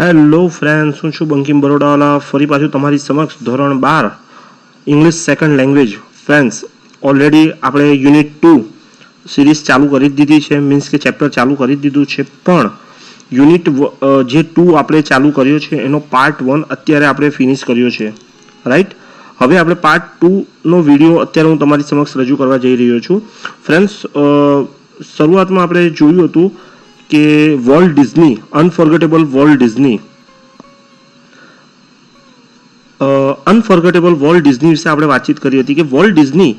Hello friends, હું છું બંકિમ બરોડાવાલા. ફરી પાછું તમારી સમક્ષ ધોરણ 12 English second language. Friends, already આપણે યુનિટ 2 સિરીઝ ચાલુ કરી જ દીધી છે, મીન્સ કે ચેપ્ટર ચાલુ કરી જ દીધું છે. પણ યુનિટ જે 2 આપણે ચાલુ કર્યો છે એનો પાર્ટ 1 અત્યારે આપણે ફિનિશ કર્યો છે, રાઈટ. હવે આપણે પાર્ટ 2 નો વિડીયો અત્યારે હું તમારી સમક્ષ રજૂ કરવા જઈ રહ્યો છું. ફ્રેન્ડ્સ, શરૂઆતમાં આપણે જોયું હતું કે વોલ્ટ ડિઝની, અનફોર્ગેટેબલ વોલ્ટ ડિઝની વિશે આપણે વાતચીત કરી હતી કે વોલ્ટ ડિઝની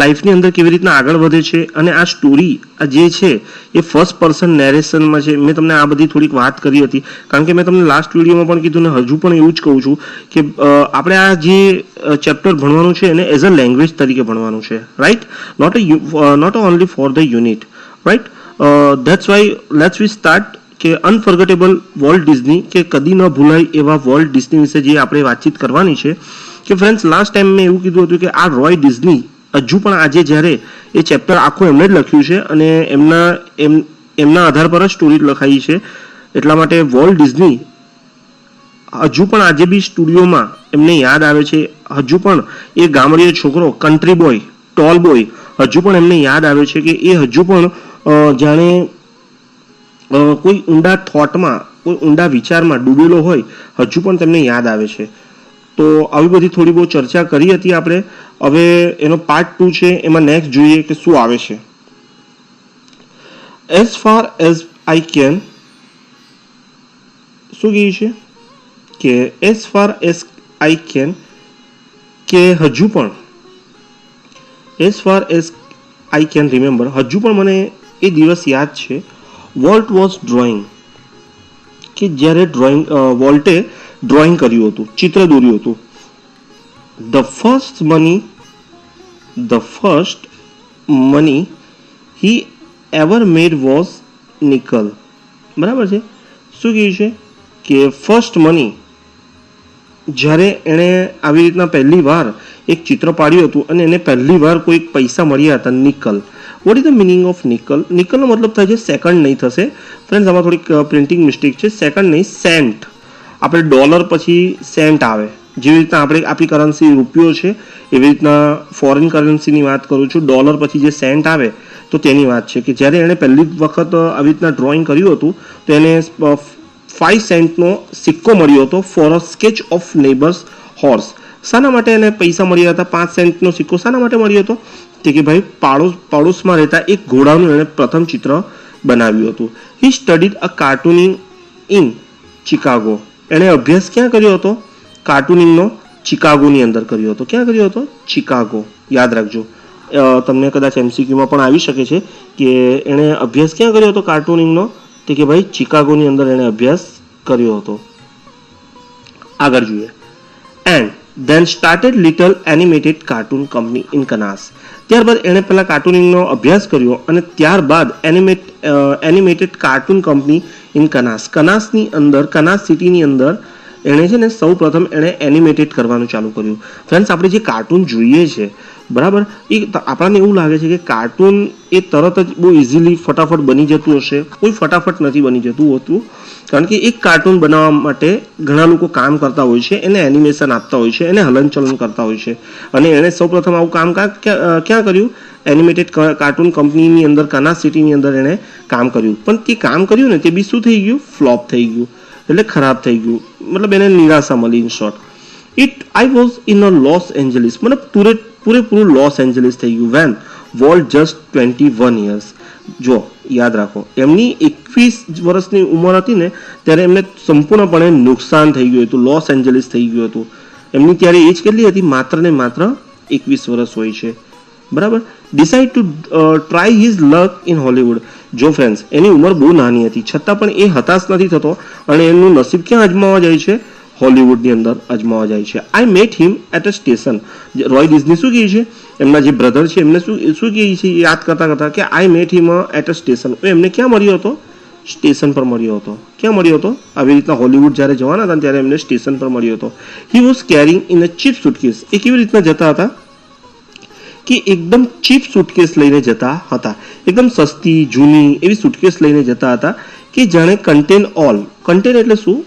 લાઈફની અંદર કેવી રીતના આગળ વધે છે અને આ સ્ટોરી જે છે એ ફર્સ્ટ પર્સન નેરેશનમાં છે. મેં તમને આ બધી થોડીક વાત કરી હતી, કારણ કે મેં તમને લાસ્ટ વિડીયોમાં પણ કીધું ને હજુ પણ એવું જ કહું છું કે આપણે આ જે ચેપ્ટર ભણવાનું છે એને એઝ અ લેંગ્વેજ તરીકે ભણવાનું છે, right. Not only for the unit, right. That's why let's we start કે અનફોર્ગેટેબલ વોલ્ટ ડિઝની, કે કદી ન ભૂલાય એવા વોલ્ટ ડિઝની વિશે જે આપણે વાતચીત કરવાની છે. કે ફ્રેન્ડ્સ, લાસ્ટ ટાઈમ મેં એવું કીધું હતું કે આ રોય ડિઝની હજુ પણ આજે જ્યારે એ ચેપ્ટર આખું એમણે જ લખ્યું છે અને એમના આધાર પર જ સ્ટોરી લખાઈ છે, એટલા માટે વોલ્ટ ડિઝની હજુ પણ આજે બી સ્ટુડિયોમાં એમને યાદ આવે છે. હજુ પણ એ ગામડીયો છોકરો, કન્ટ્રી બોય, ટોલ બોય, હજુ પણ એમને યાદ આવે છે કે એ હજુ પણ જાણે કોઈ ઊંડા થોટમાં, કોઈ ઊંડા વિચારમાં ડૂબેલો હોય, હજુ પણ તેમને યાદ આવે છે. તો આવી બધી થોડી બહુ ચર્ચા કરી હતી આપણે. હવે એનો પાર્ટ 2 છે, એમાં નેક્સ્ટ જોઈએ કે શું આવે છે. As far as I can, શું કહ્યું છે કે as far as I can, કે હજુ પણ as far as I can remember, હજુ પણ મને એ દિવસ યાદ છે. વોલ્ટ વોઝ ડ્રોઈંગ, કે જ્યારે વોલ્ટે ડ્રોઈંગ કર્યું હતું, ચિત્ર દોર્યું હતું. The first money he ever made was nickel. બરાબર છે. શું કહ્યું છે કે ફર્સ્ટ મની, જ્યારે એણે આવી રીતના પહેલી વાર એક ચિત્ર પાડ્યું હતું અને એને પહેલી વાર કોઈક પૈસા મળ્યા હતા, nickel. What is the meaning of nickel? નિકલનો મતલબ થાય છે સેકન્ડ નહીં થશે ફ્રેન્ડ્સ, આમાં થોડીક પ્રિન્ટિંગ મિસ્ટેક છે. સેકન્ડ નહીં, સેન્ટ. આપણે ડોલર પછી સેન્ટ આવે, જેવી રીતના આપણી કરન્સી રૂપિયો છે એવી રીતના ફોરેન કરન્સીની વાત કરું છું. ડોલર પછી જે સેન્ટ આવે તો તેની વાત છે કે જ્યારે એણે પહેલી વખત આવી રીતના ડ્રોઈંગ કર્યું હતું તો એને 5 સેન્ટનો સિક્કો મળ્યો હતો for a sketch of neighbours horse. શાના માટે એને પૈસા મળ્યા હતા? 5 સેન્ટનો સિક્કો શાના માટે મળ્યો હતો? કે ભાઈ પાડોશમાં રહેતા એક ઘોડાનું એણે પ્રથમ ચિત્ર બનાવ્યું હતું. હી સ્ટડીડ અ કાર્ટૂનિંગ ઇન ચિકાગો. એણે અભ્યાસ ક્યાં કર્યો હતો? કાર્ટૂનિંગનો ચિકાગોની અંદર કર્યો હતો. ક્યાં કર્યો હતો? ચિકાગો. યાદ રાખજો, તમને કદાચ MCQમાં પણ આવી શકે છે કે એણે અભ્યાસ ક્યાં કર્યો હતો કાર્ટૂનિંગનો? તે કે ભાઈ ચિકાગોની અંદર એણે અભ્યાસ કર્યો હતો. આગળ જોઈએ. And then started little animated cartoon company in Kansas. ત્યારબાદ એણે પહેલા કાર્ટૂનિંગનો અભ્યાસ કર્યો અને ત્યારબાદ એનિમેટેડ કાર્ટૂન કંપની ઇન કનાસની અંદર, કનાસ સિટીની અંદર એણે છે ને સૌ પ્રથમ એણે એનિમેટેડ કરવાનું ચાલુ કર્યું. ફ્રેન્ડ્સ, આપણે જે કાર્ટૂન જોઈએ છે, બરાબર, એ આપણને એવું લાગે છે કે કાર્ટૂન એ તરત જ બહુ ઇઝીલી ફટાફટ બની જતું હશે. કોઈ ફટાફટ નથી બની જતું હોતું, કારણ કે એક કાર્ટૂન બનાવવા માટે ઘણા લોકો કામ કરતા હોય છે, એને એનિમેશન આપતા હોય છે, એને હલનચલન કરતા હોય છે. અને એણે સૌપ્રથમ આવું કામ ક્યાં કર્યું? એનિમેટેડ કાર્ટૂન કંપનીની અંદર, કનાસ સિટીની અંદર એણે કામ કર્યું. પણ તે કામ કર્યું ને તે બી શું થઈ ગયું? ફ્લોપ થઈ ગયું, એટલે ખરાબ થઈ ગયું. મતલબ એને નિરાશા મળી. In short, I was in a Los Angeles, મતલબ પૂરેપૂરું લોસ એન્જલિસ થઈ ગયું. When Walt just 21 years. જો યાદ રાખો, એમની 21 વર્ષની ઉંમર હતી ને ત્યારે એમને સંપૂર્ણપણે નુકસાન થઈ ગયું હતું, લોસ એન્જલિસ થઈ ગયું હતું. એમની ત્યારે એજ કેટલી હતી? માત્ર ને માત્ર 21 વર્ષ હોય છે, બરાબર. Decide to try his luck in Hollywood. જો ફ્રેન્ડ્સ, એની ઉંમર બહુ નાની હતી, છતાં પણ એ હતાશ નથી થતો અને એનું નસીબ ક્યાં અજમાવવા જાય છે? હોલિવૂડની અંદર અજમાવવા જાય છે. I met him at a station. Roy Disney શું કહે છે? એમના જે બ્રધર છે એમને શું કહે છે? યાદ કરતા કે I met him at a station. એમને ક્યાં મળ્યો હતો? સ્ટેશન પર મળ્યો હતો. ક્યાં મળ્યો હતો? આવી રીતના હોલિવૂડ જ્યારે જવાના હતા ત્યારે એમને સ્ટેશન પર મળ્યો હતો. He was carrying in a cheap suitcase. એ કેવી રીતના જતા હતા? કે એકદમ ચીપ સુટકેસ લઈને જતા હતા, એકદમ સસ્તી જૂની એવી સુટકેસ લઈને જતા હતા કે જાણે કન્ટેન ઓલ. કન્ટેન એટલે શું?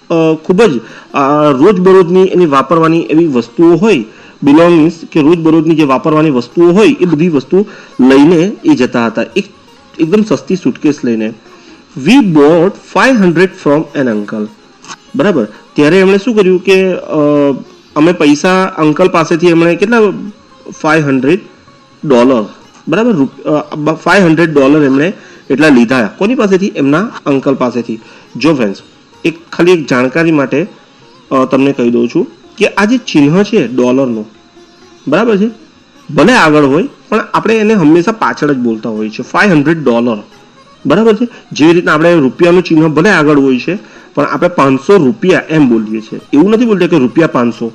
ખૂબ જ રોજબરોજની એની વાપરવાની એવી વસ્તુઓ હોય, બિલોંગિંગ્સ કે રોજબરોજની જે વાપરવાની વસ્તુઓ હોય એ બધી વસ્તુ લઈને એ જતા હતા, એકદમ સસ્તી સુટકેસ લઈને. વી બોટ 500 ફ્રોમ એન અંકલ. બરાબર, ત્યારે એમણે શું કર્યું કે અમે પૈસા અંકલ પાસેથી એમણે કેટલા $500, બરાબર, $500 એમણે એટલા લીધા. કોની પાસેથી? એમના અંકલ પાસેથી. જો ફ્રેન્ડ્સ, ખાલી એક જાણકારી માટે તમને કહી દઉં છું કે આ જે ચિહ્ન છે ડોલરનું, બરાબર છે, ભલે આગળ હોય પણ આપણે એને હંમેશા પાછળ જ બોલતા હોઈએ છીએ. $500, બરાબર છે. જેવી રીતના આપણે રૂપિયાનું ચિહ્ન ભલે આગળ હોય છે પણ આપણે 500 રૂપિયા એમ બોલીએ છીએ, એવું નથી બોલતા કે ₹500,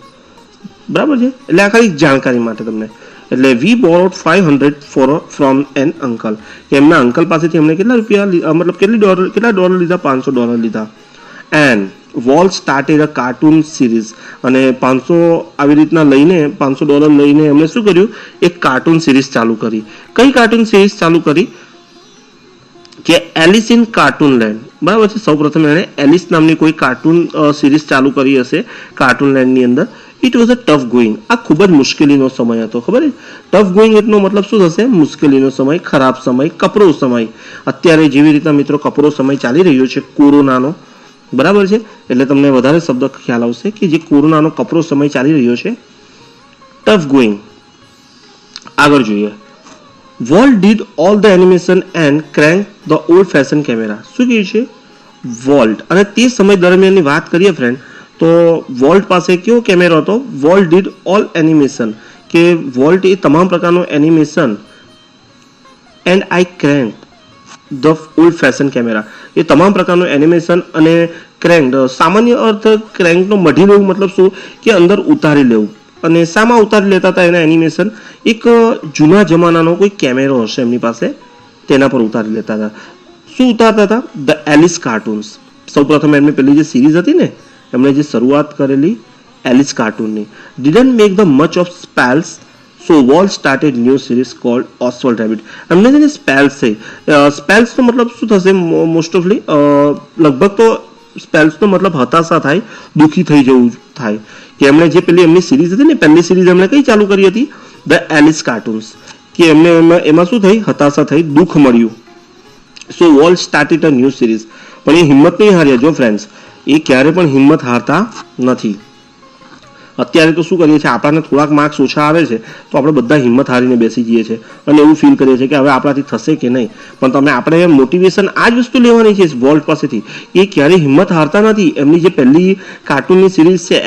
બરાબર છે. એટલે આ ખાલી જાણકારી માટે તમને. એટલે વી બોરોડ 500 ફ્રોમ એન અંકલ, કે એમના અંકલ પાસેથી એમણે કેટલા રૂપિયા, મતલબ કેટલા ડોલર લીધા? $500 લીધા. And volt started a cartoon series, અને 500 આવી રીતના લઈને $500 લઈને એમણે શું કર્યું? એક કાર્ટૂન સિરીઝ ચાલુ કરી. કઈ કાર્ટૂન સિરીઝ ચાલુ કરી? કે એલિસ ઇન કાર્ટૂન લેન્ડ, બરાબર છે. સૌપ્રથમ એણે એલિસ નામની કોઈ કાર્ટૂન સિરીઝ ચાલુ કરી હશે કાર્ટૂન લેન્ડની અંદર. It was a tough going. આ ખૂબ જ મુશ્કેલીનો સમય હતો, ખબર છે? ટફ ગોઈંગ એટલો મતલબ શું થશે? મુશ્કેલીનો સમય, ખરાબ સમય, કપરો સમય. અત્યારે જેવી રીતના મિત્રો કપરો સમય ચાલી રહ્યો છે કોરોનાનો, બરાબર છે, એટલે તમને વધારે શબ્દ ખ્યાલ આવશે કે જે કોરોનાનો કપરો સમય ચાલી રહ્યો છે, ટફ ગોઈંગ. આગળ જોઈએ. Volt did all the animation and crank the old fashion camera. શું કહે છે? વોલ્ટ, અને તે સમય દરમિયાનની વાત કરીએ ફ્રેન્ડ, તો વોલ્ટ પાસે કેવો કેમેરો હતો? વોલ્ટ ડીડ ઓલ એનિમેશન, કે વોલ્ટ એ તમામ પ્રકારનું animation, and I crank the old fashion camera, એ તમામ પ્રકારનું એનિમેશન અને ક્રેન્ક, સામાન્ય અર્થ ક્રેન્કનો મઢી લેવું મતલબ શું? કે અંદર ઉતારી લેવું. અને શામાં ઉતારી લેતા હતા એના એનિમેશન? એક જૂના જમાનાનો કોઈ કેમેરો હશે એમની પાસે, તેના પર ઉતારી લેતા હતા. શું ઉતારતા હતા? The Alice cartoons. સૌપ્રથમ એમની પેલી જે સિરીઝ હતી ને, એમણે જે શરૂઆત કરેલી એલિસ કાર્ટૂનની, didn't make the much of spells, so Walt started new series called Oswald rabbit. એમને છે ને સ્પેલ્સ છે, સ્પેલ્સનો મતલબ શું થશે? મોસ્ટ ઓફલી લગભગ તો સ્પેલ્સનો મતલબ હતાશા થાય, દુઃખી થઈ જવું થાય. કે એમણે જે પેલી એમની સિરીઝ હતી ને, પહેલી સિરીઝ એમણે કઈ ચાલુ કરી હતી? The Alice cartoons. કે એમને એમાં શું થઈ? હતાશા થઈ, દુઃખ મળ્યું. So Walt started a new series. પણ એ હિંમત નહીં હાર્યા. જો ફ્રેન્ડ્સ, એ ક્યારે પણ હિંમત હારતા નથી. અત્યારે તો શું કરીએ છીએ, આપણને થોડાક માર્ક્સ ઓછા આવે છે તો આપણે બધા હિંમત હારીને બેસી જઈએ છીએ અને એવું ફીલ કરીએ છીએ કે હવે આપણાથી થશે કે નહીં. પણ આપણે મોટિવેશન આ જ વસ્તુ લેવાની છે વોલ્ટ પાસેથી. એ ક્યારેય હિંમત હારતા નથી. એમની જે પહેલી કાર્ટૂનની સિરીઝ છે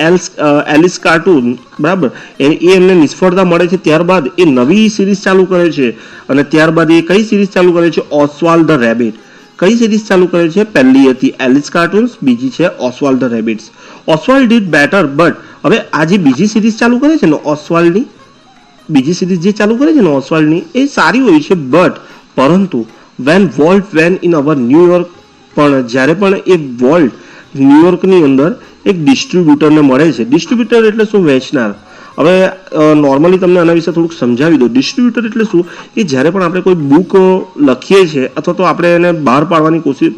એલિસ કાર્ટૂન, બરાબર, એ એમને નિષ્ફળતા મળે છે, ત્યારબાદ એ નવી સિરીઝ ચાલુ કરે છે. અને ત્યારબાદ એ કઈ સિરીઝ ચાલુ કરે છે? Oswald the rabbit. કઈ સિરીઝ ચાલુ કરે છે? પહેલી હતી એલિસ કાર્ટૂન્સ, બીજી છે Oswald the rabbits. Oswald did better, but હવે આ જે બીજી સિરીઝ ચાલુ કરે છે ને ઓસ્વાલ્ડની, બીજી સિરીઝ જે ચાલુ કરે છે ને ઓસ્વાલ્ડની, એ સારી હોય છે, બટ પરંતુ when Walt when in our New York, પણ જ્યારે પણ એ વોલ્ટ ન્યુયોર્કની અંદર એક ડિસ્ટ્રીબ્યુટરને મળે છે. ડિસ્ટ્રીબ્યુટર એટલે શું? વેચનાર. હવે નોર્મલી તમને આના વિશે થોડુંક સમજાવી દો. ડિસ્ટ્રીબ્યુટર એટલે શું? કે જ્યારે પણ આપણે કોઈ બુક લખીએ છીએ અથવા તો આપણે એને બહાર પાડવાની કોશિશ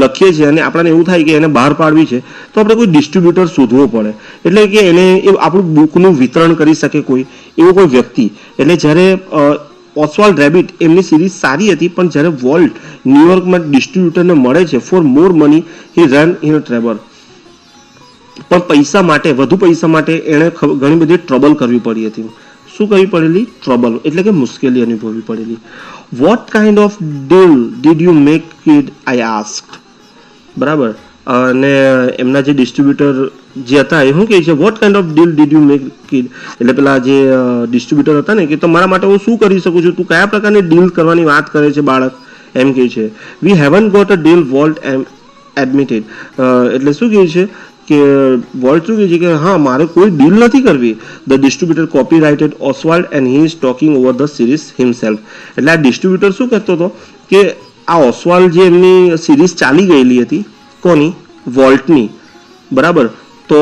લખીએ છીએ અને આપણને એવું થાય કે એને બહાર પાડવી છે, તો આપણે કોઈ ડિસ્ટ્રીબ્યુટર શોધવો પડે. એટલે કે એને આપણું બુકનું વિતરણ કરી શકે કોઈ એવો કોઈ વ્યક્તિ. એટલે જ્યારે ઓસ્વાલ્ડ રેબિટ એમની સિરીઝ સારી હતી, પણ જ્યારે વોલ્ટ ન્યુયોર્કમાં ડિસ્ટ્રીબ્યુટરને મળે છે for more money he run in a travel, પણ પૈસા માટે, વધુ પૈસા માટે એણે ઘણી બધી ટ્રબલ કરવી પડી હતી. શું કરવી પડેલી? ટ્રબલ, એટલે કે મુશ્કેલી અનુભવવી પડેલી. What kind of deal did you make it, I asked. બરાબર, અને એમના જે ડિસ્ટ્રીબ્યુટર જે હતા એ શું કહે છે? What kind of deal did you make it, એટલે પેલા જે ડિસ્ટ્રીબ્યુટર હતા ને, કે તમારા માટે હું શું કરી શકું છું, તું કયા પ્રકારની ડીલ કરવાની વાત કરે છે બાળક, એમ કહે છે. We haven't got a deal, Walt admitted. એટલે શું કહે છે કે વોલ્ટ શું કહે છે કે હા, મારે કોઈ ડીલ નથી કરવી. The distributor copyrighted Oswald and he is talking over the series himself. એટલે આ ડિસ્ટ્રીબ્યુટર શું કહેતો હતો કે આ ઓસ્વાલ્ડ જે એમની સિરીઝ ચાલી ગયેલી હતી, કોની? વોલ્ટની, બરાબર, તો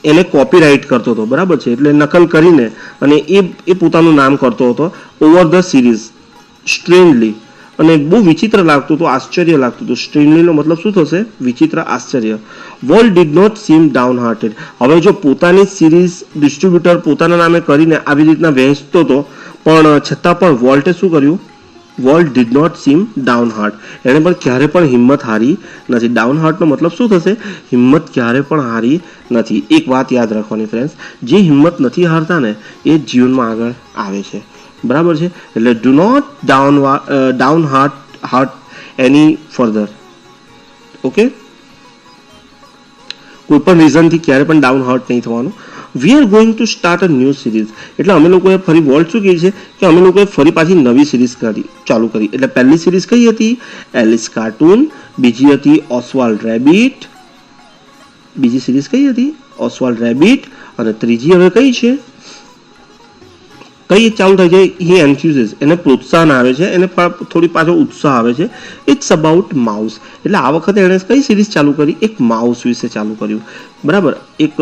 એને કોપીરાઇટ કરતો હતો, બરાબર છે, એટલે નકલ કરીને અને એ પોતાનું નામ કરતો હતો ઓવર ધ સિરીઝ સ્ટ્રેન્જલી. અને બહુ વિચિત્ર લાગતું હતું, આશ્ચર્ય લાગતું હતું. સ્ટ્રેન્જલીનો મતલબ શું થશે? વિચિત્ર, આશ્ચર્ય. Walt did not seem downhearted. હવે જો પોતાની સિરીઝ ડિસ્ટ્રીબ્યુટર પોતાના નામે કરીને આવી રીતના વહેંચતો હતો, પણ છતાં પણ વોલ્ટે શું કર્યું? Walt did not seem down heart. એણે પણ ક્યારે પણ હિંમત હારી નથી. ડાઉન હાર્ટનો મતલબ શું થશે? હિંમત ક્યારે પણ હારી નથી. એક વાત યાદ રાખવાની ફ્રેન્ડ્સ, જે હિંમત નથી હારતા ને એ જ જીવનમાં આગળ આવે છે. બરાબર છે? એટલે do note down heart any further. Okay, કોઈ પણ રીઝનથી ક્યારે પણ ડાઉન હાર્ટ નહીં થવાનું. We are going to start a new series. એટલે અમે લોકોએ ફરી વોલ્ટ શું કહે છે કે અમે લોકોએ ફરી પાછી નવી સિરીઝ ચાલુ કરી. એટલે પહેલી સિરીઝ કઈ હતી? Alice cartoon. બીજી હતી ઓસ્વાલ્ડ રેબિટ. બીજી સિરીઝ કઈ હતી? Oswald Rabbit. અને ત્રીજી હવે કઈ છે? કઈ ચાલુ થાય છે? હી એન્થ્યુઝિસ. એને પ્રોત્સાહન આવે છે, એને થોડી પાછો ઉત્સાહ આવે છે. It's about mouse. એટલે આ વખતે એણે કઈ સિરીઝ ચાલુ કરી? એક માઉસ વિશે ચાલુ કર્યું. બરાબર. એક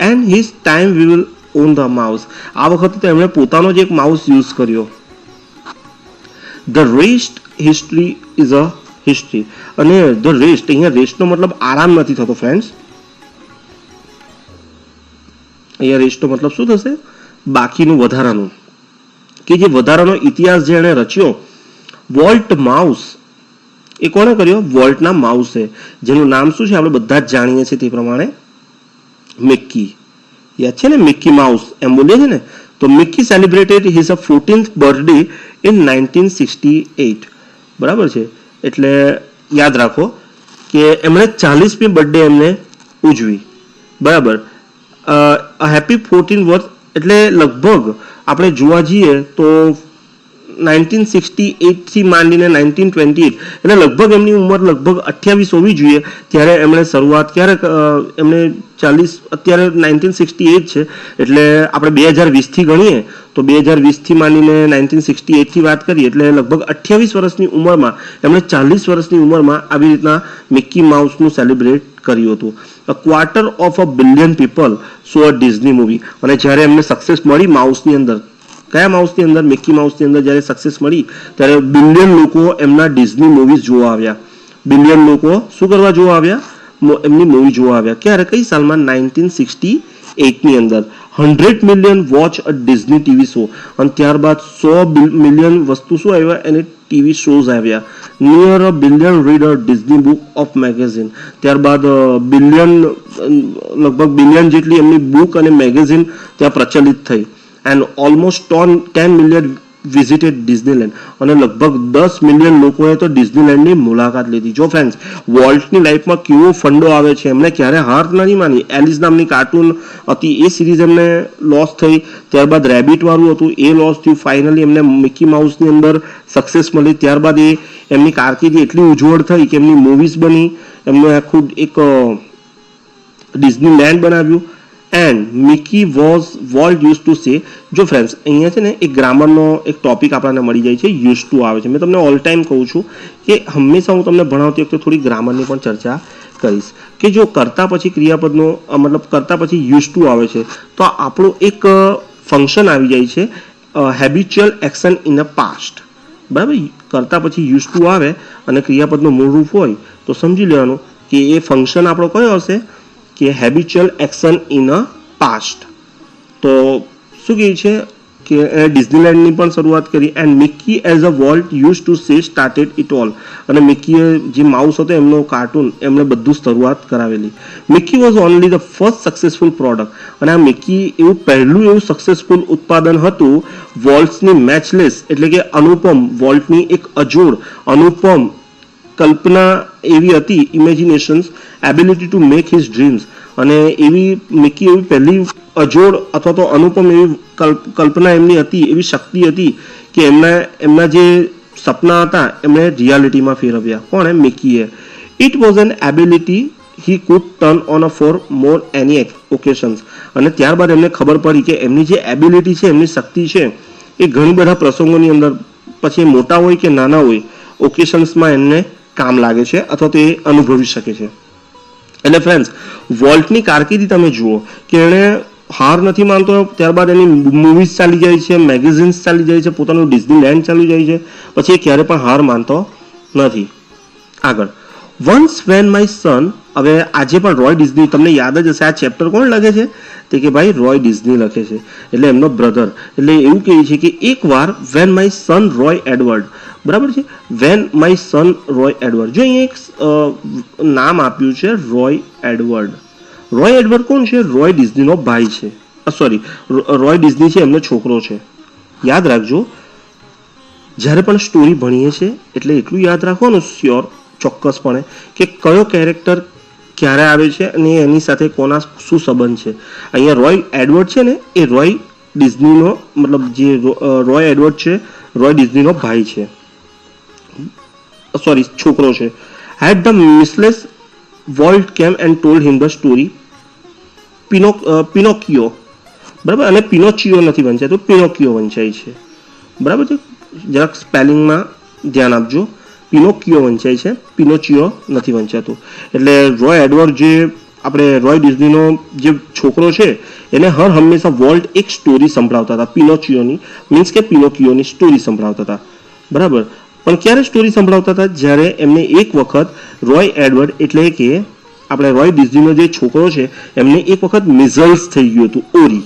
and his time we will on the mouse. આ વખતે તો એમણે પોતાનો જ એક માઉસ યુઝ કર્યો. The rest history is a history. અને ધ રેસ્ટ, અહીંયા રેસ્ટનો મતલબ આરામ નથી થતો ફ્રેન્ડ્સ. અહીંયા રેસ્ટનો મતલબ શું થશે? બાકીનું, વધારાનું. કે જે વધારાનો ઇતિહાસ જે એણે રચ્યો, વોલ્ટ માઉસ, એ કોણે કર્યો? વોલ્ટના માઉસે. જેનું નામ શું છે? આપણે બધા જ જાણીએ છીએ તે પ્રમાણે, મિક્કી. યાદ છે ને? મિક્કી માઉસ એમ બોલીએ છે ને. તો Mickey celebrated his 14th birthday in 1968. બરાબર છે? એટલે યાદ રાખો કે એમણે 40મી બર્થડે એમને ઉજવી. બરાબર. Happy 14th birth. એટલે લગભગ આપણે જોવા જઈએ તો 1968 થી માંડીને 1928, એટલે લગભગ એમની ઉંમર લગભગ 28 હોવી જોઈએ ત્યારે એમણે શરૂઆત. ક્યારે એમણે 40, અત્યારે 1968 છે, એટલે આપણે 2020 થી ગણીએ તો 2020 થી માંડીને 1968 થી વાત કરીએ એટલે લગભગ 28 વર્ષની ઉંમરમાં એમણે 40 વર્ષની ઉંમરમાં આવી રીતના મિક્કી માઉસનું સેલિબ્રેટ કર્યું હતું. A quarter of a billion people saw a Disney movie. અને જ્યારે એમને સક્સેસ મળી માઉસની અંદર, કયા માઉસની અંદર? મિક્કી માઉસની અંદર જ્યારે સક્સેસ મળી ત્યારે બિલિયન લોકો એમના ડિઝની મૂવીઝ જોવા આવ્યા. બિલિયન લોકો શું કરવા જોવા આવ્યા? એમની મૂવી જોવા આવ્યા. ક્યારે? કઈ સાલમાં? 1968 ની અંદર. 100 million watch a Disney TV show. અને ત્યારબાદ 100 મિલિયન વસ્તુ શું આવ્યા? એને ટીવી શોઝ આવ્યા. Near a billion read a Disney book of magazine. ત્યારબાદ લગભગ બિલિયન જેટલી એમની બુક અને મેગેઝિન ત્યાં પ્રચલિત થઈ. And almost 10 million visited Disneyland. અને લગભગ 10 મિલિયન લોકોએ તો ડિઝનીલેન્ડની મુલાકાત લીધી. જો ફ્રેન્ડ્સ, વોલ્ટની લાઈફમાં કેવો ફંડો આવે છે. એમને ક્યારે હાર નથી માની. એલિસ નામની કાર્ટૂન હતી, એ સિરીઝ એમને લોસ થઈ. ત્યારબાદ રેબિટ વાળું હતું, એ લોસ થયું. ફાઇનલી એમને મિક્કી માઉસની અંદર સક્સેસ મળી. ત્યારબાદ એ એમની કારકિર્દી એટલી ઉજ્જવળ થઈ કે એમની મૂવીઝ બની, એમને આખું એક ડિઝનીલેન્ડ બનાવ્યું. And Mickey volt use to સે. જો ફ્રેન્ડ્સ, અહીંયા છે ને એક ગ્રામરનો એક ટોપિક આપણને મળી જાય છે, યુઝ ટુ આવે છે. મેં તમને ઓલ ટાઈમ કહું છું કે હંમેશા હું તમને ભણાવતી વખતે થોડી ગ્રામરની પણ ચર્ચા કરીશ કે જો કરતા પછી ક્રિયાપદનો મતલબ કરતા પછી યુઝ ટુ આવે છે તો આપણું એક ફંક્શન આવી જાય છે habitual action in a past. બરાબર? કરતા પછી યુઝ ટુ આવે અને ક્રિયાપદનું મૂળ રૂપ હોય તો સમજી લેવાનું કે એ ફંક્શન આપણો કયો હશે? કે habitual action in a past. તો શું કહે છે કે ડિઝનીલેન્ડની પણ શરૂઆત કરી. And Mickey as a Walt use to say started it all. અને મિક્કીએ જે માઉસ હતો એમનો કાર્ટૂન એમણે બધું શરૂઆત કરાવેલી. Mickey was only the first successful product. અને આ મિક્કી એવું પહેલું એવું સક્સેસફુલ ઉત્પાદન હતું વોલ્ટ્સની મેચલેસ, એટલે કે અનુપમ, વોલ્ટની એક અજોડ અનુપમ કલ્પના એવી હતી, imaginations, ability to make his dreams. અને એવી મિક્કી એવી પહેલી અજોડ અથવા તો અનુપમ એવી કલ્પના એમની હતી, એવી શક્તિ હતી કે એમના જે સપના હતા એમણે રિયાલિટીમાં ફેરવ્યા. કોણે? મિક્કીએ. It was an ability he could turn on a for more any occasions. અને ત્યારબાદ એમને ખબર પડી કે એમની જે એબિલિટી છે, એમની શક્તિ છે, એ ઘણી બધા પ્રસંગોની અંદર, પછી મોટા હોય કે નાના હોય, ઓકેશન્સમાં એમને કામ લાગે છે અથવા તો એ અનુભવી શકે છે. એટલે ફ્રેન્ડ્સ, વોલ્ટની કારકિર્દી તમે જુઓ કે એણે હાર નથી માનતો, ત્યારબાદ એની મૂવીઝ ચાલી જાય છે, મેગેઝિન્સ ચાલી જાય છે, પોતાનું ડિઝનીલેન્ડ ચાલી જાય છે, પછી એ ક્યારે પણ હાર માનતો નથી. આગળ, વન્સ વેન માય સન, હવે આજે પણ રોય ડિઝની, તમને યાદ જ હશે આ ચેપ્ટર કોણ લખે છે, તે કે ભાઈ રોય ડિઝની લખે છે, એટલે એમનો બ્રધર. એટલે એવું કહે છે કે એકવાર when my son Roy Edward, બરાબર છે, when my son Roy Edward, જો અહીંયા એક નામ આપ્યું છે રોય એડવર્ડ. રોય એડવર્ડ કોણ છે? રોય ડિઝનીનો ભાઈ છે, સોરી રોય ડિઝની છે એમનો છોકરો છે. યાદ રાખજો, જ્યારે પણ સ્ટોરી ભણીએ છીએ એટલે એટલું યાદ રાખવાનું શ્યોર, ચોક્કસપણે, કે કયો કેરેક્ટર ક્યારે આવે છે અને એની સાથે કોના શું સંબંધ છે. અહીંયા રોય એડવર્ડ છે ને એ રોય ડિઝનીનો, મતલબ જે રોય એડવર્ડ છે રોય ડિઝનીનો ભાઈ છે, સોરી છોકરો છે. Had the measles Walt came and told him the story Pinocchio, બરાબર, અને પિનોચિયો નથી વંચાતું, પિનોકિયો વંચાય છે, બરાબર છે, જરાક સ્પેલિંગમાં ધ્યાન આપજો, પિનોકિયો વંચાય છે, પિનોચિયો નથી વંચાતું. એટલે રોય એડવર્ડ જે આપણે રોય ડિઝનીનો જે છોકરો છે એને હર હંમેશા વોલ્ટ એક સ્ટોરી સંભળાવતા હતા, પિનોચિયોની, મીન્સ કે પિનોકિયોની સ્ટોરી સંભળાવતા હતા, બરાબર. પણ ક્યારે સ્ટોરી સંભળાવતા હતા? જ્યારે એમને એક વખત રોય એડવર્ડ એટલે કે આપણે રોય ડિઝનીનો જે છોકરો છે એમને એક વખત મિઝલ્સ થઈ ગયું હતું, ઓરી,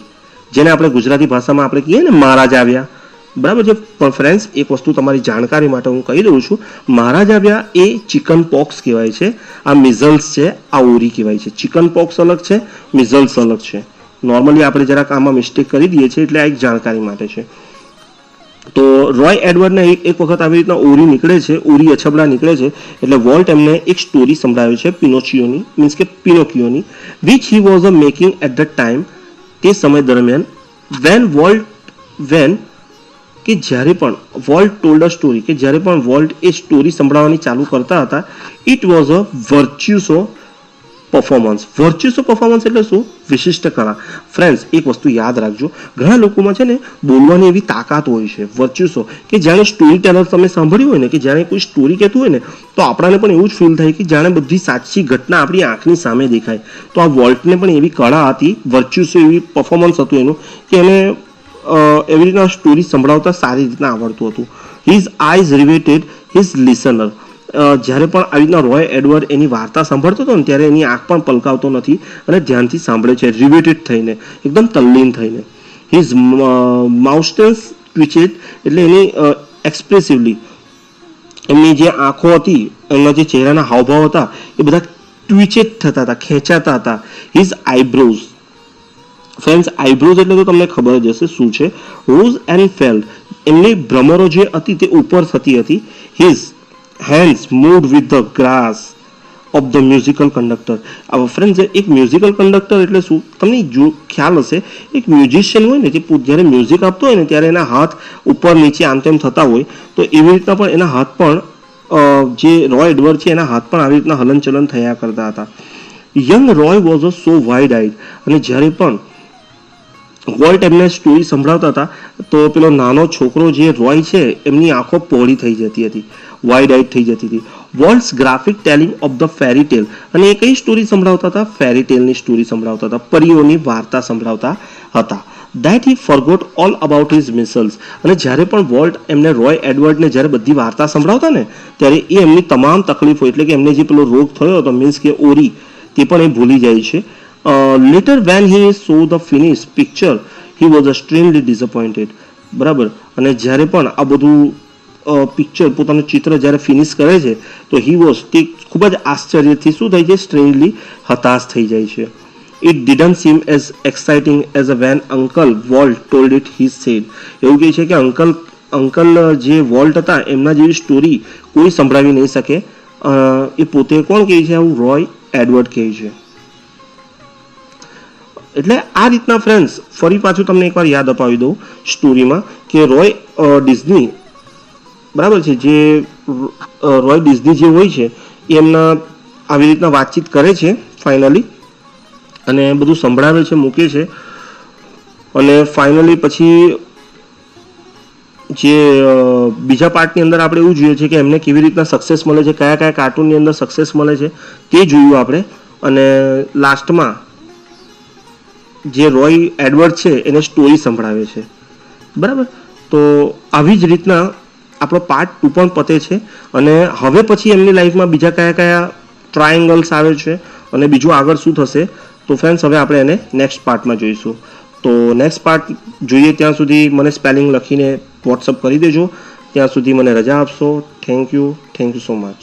જેને આપણે ગુજરાતી ભાષામાં આપણે કહીએ ને મહારાજ આવ્યા, બરાબર છે. પણ ફ્રેન્ડ્સ, એક વસ્તુ તમારી જાણકારી માટે હું કહી દઉં છું, મહારાજ આવ્યા એ ચિકન પોક્સ કહેવાય છે, આ મિઝલ્સ છે આ ઓરી કહેવાય છે. ચિકન પોક્સ અલગ છે, મિઝલ્સ અલગ છે. નોર્મલી આપણે જરાક આમાં મિસ્ટેક કરી દઈએ છીએ, એટલે આ એક જાણકારી માટે છે. તો રોય એડવર્ડને એક વખત આવી રીતના ઓરી નીકળે છે, ઓરી અછબડા નીકળે છે, એટલે વોલ્ટ એમને એક સ્ટોરી સંભળાવે છે પિનોચિયોની, મીન્સ કે પિનોકિયોની, which he was a making at the time, તે સમય દરમિયાન, વેન કે જ્યારે પણ વોલ્ટ ટોલ્ડ અ સ્ટોરી, કે જ્યારે પણ વોલ્ટ એ સ્ટોરી સંભળાવવાની ચાલુ કરતા હતા, it was a virtuoso performance. Virtuoso performance એટલે શું? વિશિષ્ટ કળા. ફ્રેન્ડ્સ, એક વસ્તુ યાદ રાખજો, ઘણા લોકોમાં છે ને બોલવાની એવી તાકાત હોય છે, વર્ચ્યુસો, કે જાણે સ્ટોરી ટેલર તમે સાંભળ્યું હોય ને, કે જાણે કોઈ સ્ટોરી કહેતું હોય ને તો આપણાને પણ એવું જ ફીલ થાય કે જાણે બધી સાચી ઘટના આપણી આંખની સામે દેખાય. તો આ વોલ્ટને પણ એવી કળા હતી, વર્ચ્યુસો એવી પરફોર્મન્સ હતું એનું, કે એને એવી રીતના સ્ટોરી સંભળાવતા સારી રીતના આવડતું હતું. His eyes riveted his listener, જ્યારે પણ આવી રીતના રોય એડવર્ડ એની વાર્તા સાંભળતો હતો ને ત્યારે એની આંખ પણ પલકાવતો નથી અને ધ્યાનથી સાંભળે છે, રિવેટેડ થઈને, એકદમ તલ્લીન થઈને. હિઝ માઉસ્ટન્સ ટ્વિચેડ, એટલે એની એક્સપ્રેસિવલી એમની જે આંખો હતી, એમના જે ચહેરાના હાવભાવ હતા એ બધા ટ્વિચેડ થતા હતા, ખેંચાતા હતા. હિઝ આઈબ્રોઝ, ફ્રેન્ડ્સ આઈબ્રોઝ એટલે તો તમને ખબર જ હશે શું છે, રોઝ એન્ડ ફેલ્ડ, એમની ભ્રમરો જે હતી તે ઉપર થતી હતી. His hands moved with the grace of the musical conductor. હવે ફ્રેન્ડ્સ, એક મ્યુઝિકલ કંડક્ટર એટલે શું તમને જો ખ્યાલ હશે, એક મ્યુઝિશિયન હોય ને, જે જ્યારે મ્યુઝિક આપતો હોય ને ત્યારે એના હાથ ઉપર નીચે આમ તેમ થતા હોય, તો એવી રીતના પણ એના હાથ પણ, જે રોય એડવર્ડ છે એના હાથ પણ આવી રીતના હલનચલન થયા કરતા હતા. Young Roy was a so wide eyed, અને જ્યારે પણ વોલ્ટ એમને સ્ટોરી સંભળાવતા હતા તો પેલો નાનો છોકરો જે રોય છે એમની આંખો પહોળી થઈ જતી હતી, વાઇડ આઈડ થઈ જતી હતી. વોલ્ટ્સ ગ્રાફિક ટેલિંગ ઓફ ધ ફેરી ટેલ, અને એ કઈ સ્ટોરી સંભળાવતા હતા? ફેરી ટેલની સ્ટોરી સંભળાવતા હતા, પરીઓની વાર્તા સંભળાવતા હતા. That he forgot all about his measles, અને જ્યારે પણ વોલ્ટ એમને રોય એડવર્ડને જ્યારે બધી વાર્તા સંભળાવતા ને ત્યારે એ એમની તમામ તકલીફો, એટલે કે એમને જે પેલો રોગ થયો હતો મીન્સ કે ઓરી, તે પણ એ ભૂલી જાય છે. Later when he saw the finished picture he was extremely disappointed, બરાબર. અને જ્યારે પણ આ બધું પિક્ચર, પોતાનું ચિત્ર જ્યારે ફિનિશ કરે છે તો હી વોઝ, તે ખૂબ જ આશ્ચર્યથી શું થાય છે? સ્ટ્રેન્જલી હતાશ થઈ જાય છે. It didn't seem as exciting as when Uncle Walt told it, he said. એવું કહે છે કે અંકલ જે વોલ્ટ હતા એમના જેવી સ્ટોરી કોઈ સંભળાવી નહીં શકે. એ પોતે કોણ કહે છે આવું? રોય એડવર્ડ કહે છે. એટલે આ રીતના ફ્રેન્ડ્સ, ફરી પાછું તમને એકવાર યાદ અપાવી દઉં સ્ટોરીમાં, કે રોય ડિઝની, બરાબર છે, જે રોય ડિઝની જે હોય છે એ એમના આવી રીતના વાતચીત કરે છે ફાઇનલી, અને બધું સંભળાવે છે, મૂકે છે, અને ફાઇનલી પછી જે બીજા પાર્ટની અંદર આપણે એવું જોઈએ છે કે એમને કેવી રીતના સક્સેસ મળે છે, કયા કયા કાર્ટૂનની અંદર સક્સેસ મળે છે તે જોયું આપણે, અને લાસ્ટમાં જે રોય એડવર્ડ છે એને સ્ટોરી સંભળાવે છે, બરાબર. તો આવી જ રીતના આપણો પાર્ટ 2 પણ પતે છે અને હવે પછી એમની લાઈફમાં બીજા કયા કયા ટ્રાયેંગલ્સ આવે છે અને બીજું આગળ શું થશે, તો ફ્રેન્ડ્સ હવે આપણે એને નેક્સ્ટ પાર્ટમાં જોઈશું. તો નેક્સ્ટ પાર્ટ જોઈએ ત્યાં સુધી મને સ્પેલિંગ લખીને વોટ્સઅપ કરી દેજો. ત્યાં સુધી મને રજા આપશો. Thank you so much.